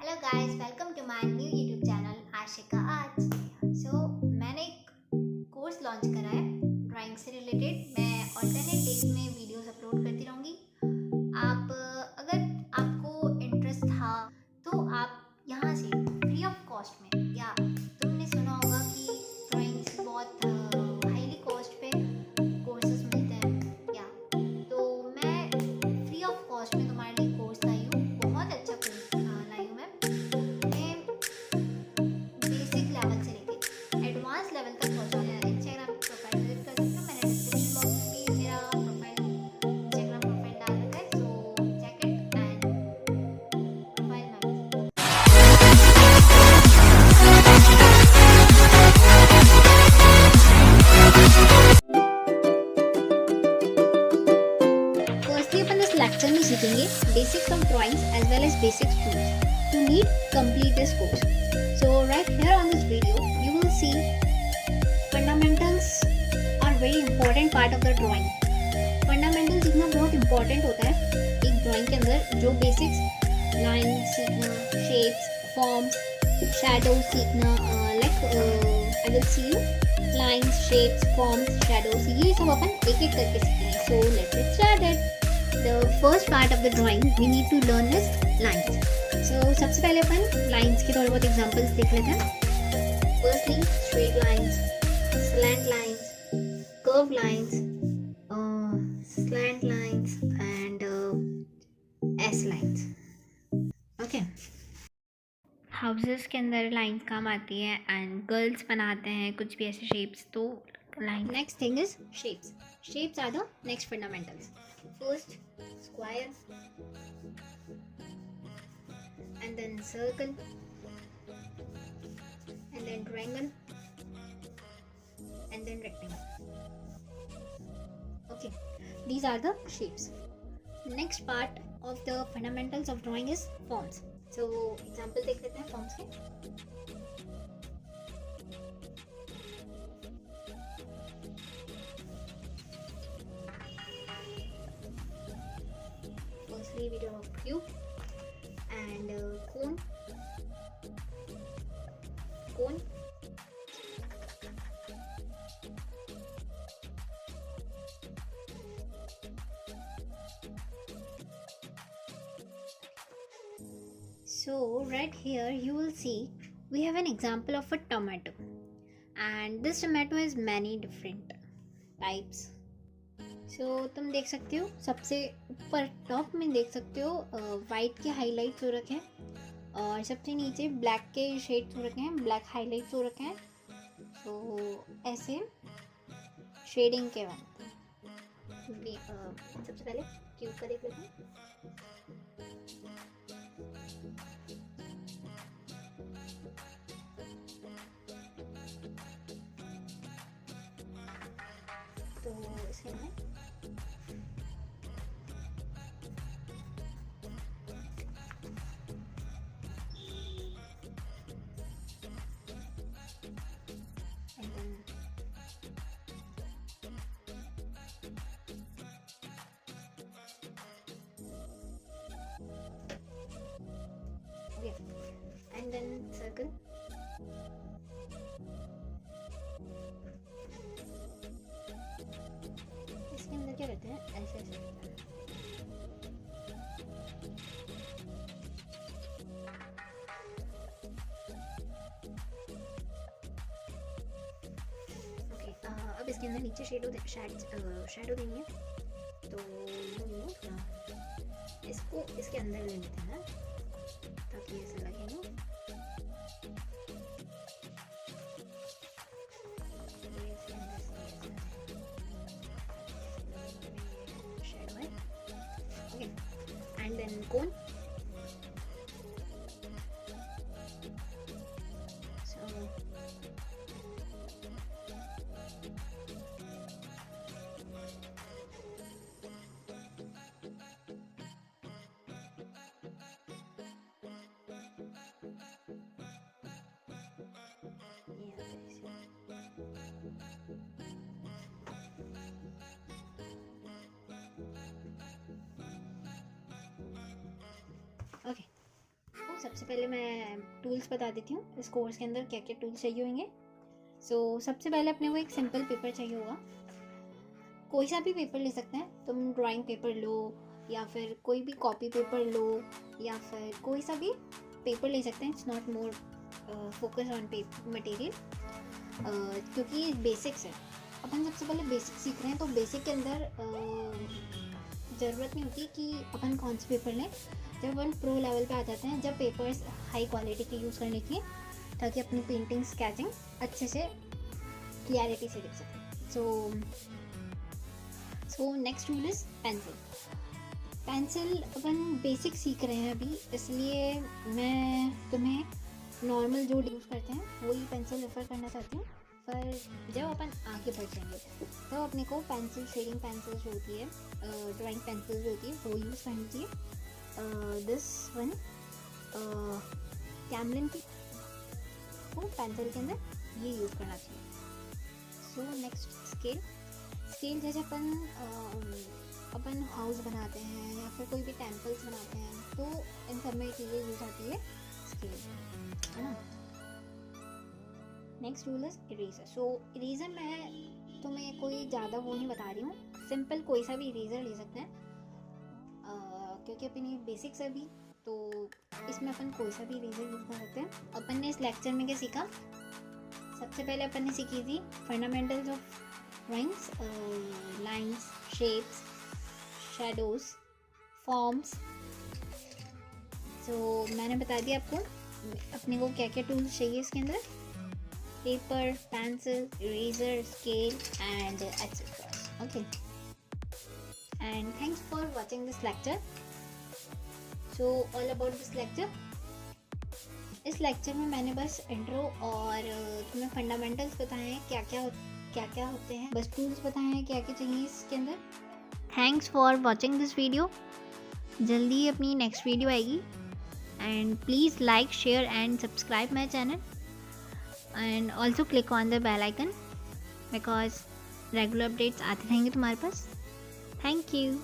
Hello guys, welcome to my new YouTube channel Ashika arts. मैंने एक course launch करा है ड्राइंग से रिलेटेड। मैं ऑल्टरनेट डेज में वीडियोस अपलोड करती रहूँगी। आप अगर आपको इंटरेस्ट था तो आप यहाँ से फ्री ऑफ कॉस्ट में, या तुमने सुना होगा कि ड्राइंग से बहुत हाईली कॉस्ट पे कोर्सेज मिलते हैं, या तो मैं फ्री ऑफ कॉस्ट में तुम्हारे लिए कोर्स लाई हूँ। बहुत अच्छा कोर्स लाई हूँ मैं। बेसिक लेवल से लेके एडवांस लेवल तक पहुँचाने वाले। इंस्टाग्राम प्रोफाइल विजिट कर सकते हो, मैंने डिस्क्रिप्शन बॉक्स में भी मेरा इंस्टाग्राम प्रोफाइल डाल रखा है। So check it and profile में फर्स्टली अपन इस लेक्चर में सीखेंगे basics of drawings as well as basics tools to need complete this course. So right here on this video you will see fundamentals are very important part of the drawing. Fundamentals सीखना बहुत important होता है एक drawing के अंदर। जो basics lines सीखना, shapes, forms, shadows सीखना, I will see you lines, shapes, forms, shadows, ये सब अपन एक एक करके सीखेंगे। So let's get started. The first part of the drawing we need to learn is lines. So सबसे पहले अपन लाइंस के थोड़े बहुत एग्जांपल्स देख लेते हैं। Firstly straight lines, slant lines, curve lines, slant lines and S lines. Okay, houses के अंदर लाइंस काम आती है एंड गर्ल्स बनाते हैं कुछ भी ऐसे शेप्स, तो line. Next thing is shapes. Shapes are the next fundamentals. First square, and then circle, and then triangle, and then rectangle. Okay, these are the shapes. Next part of the fundamentals of drawing is forms. So example देख लेते हैं forms के। Firstly we draw a cube and cone, so right here you will see we have an example of a tomato, and this tomato has many different types. So तुम देख सकते हो सबसे ऊपर टॉप में देख सकते हो वाइट के हाईलाइट्स हो रखे हैं, और सबसे नीचे ब्लैक के शेड्स हो रखे हैं, ब्लैक हाईलाइट्स हो रखे हैं। तो ऐसे शेडिंग के बाद सबसे पहले क्यूब का देख लेते हैं। तो इसके में and then circle, इसके अंदर क्या रहता है, ऐसे ऐसे रहता है। ओके, अब इसके अंदर नीचे शैडो देंगे। तो इसको इसके अंदर ले लेते हैं ताकि ऐसे लगेगा। And then cone. So सबसे पहले मैं टूल्स बता देती हूँ इस कोर्स के अंदर क्या क्या टूल्स चाहिए होंगे। सबसे पहले अपने को एक सिंपल पेपर चाहिए होगा। कोई सा भी पेपर ले सकते हैं, तुम ड्राइंग पेपर लो या फिर कोई भी कॉपी पेपर लो या फिर कोई सा भी पेपर ले सकते हैं। It's not more focus on paper material, क्योंकि बेसिक्स है। अपन सबसे पहले बेसिक सीख रहे हैं, तो बेसिक के अंदर ज़रूरत नहीं होती कि अपन कौन से पेपर लें। जब अपन प्रो लेवल पे आ जाते हैं, जब पेपर्स हाई क्वालिटी के यूज़ करने की, ताकि अपनी पेंटिंग स्केचिंग अच्छे से क्लियरिटी से दिख सके। So next tool is pencil. Pencil upon basic सीख रहे हैं अभी, इसलिए मैं तुम्हें नॉर्मल जो यूज़ करते हैं वही पेंसिल रेफ़र करना चाहती हूँ। पर जब अपन आगे बढ़ जाएंगे तो अपने को पेंसिल, शेडिंग पेंसिल जो होती है, ड्राइंग पेंसिल जो होती है, वो यूज़ करनी चाहिए। दिस वन कैमलिन की को पेंसिल के अंदर ये यूज़ करना चाहिए। नेक्स्ट स्केल जैसे अपन हाउस बनाते हैं या फिर कोई भी टेम्पल्स बनाते हैं, तो इन सब में चीज़ें यूज़ आती है स्केल, है ना। Next tool is eraser. Eraser मैं तुम्हें कोई ज़्यादा वो नहीं बता रही हूँ, सिंपल कोई सा भी इरेजर ले सकते हैं, क्योंकि अपन ये बेसिक्स है अभी, तो इसमें अपन कोई सा भी इरेजर यूज़ कर सकते हैं। अपन ने इस लेक्चर में क्या सीखा? सबसे पहले अपन ने सीखी थी fundamentals of drawings, lines, shapes, shadows, forms. मैंने बता दिया आपको अपने को क्या क्या टूल्स चाहिए इसके अंदर: paper, pencil, eraser, scale and etcetera. Okay, and thanks for watching this lecture. All about this lecture. इस लेक्चर में मैंने बस इंट्रो और तुम्हें फंडामेंटल्स बताए हैं, क्या क्या होते हैं, बस टूल्स बताए हैं क्या क्या चाहिए इसके अंदर। Thanks for watching this video. जल्दी अपनी नेक्स्ट वीडियो आएगी, and please like, share and subscribe my channel, and also click on the bell icon, because regular updates आते रहेंगे तुम्हारे पास। Thank you.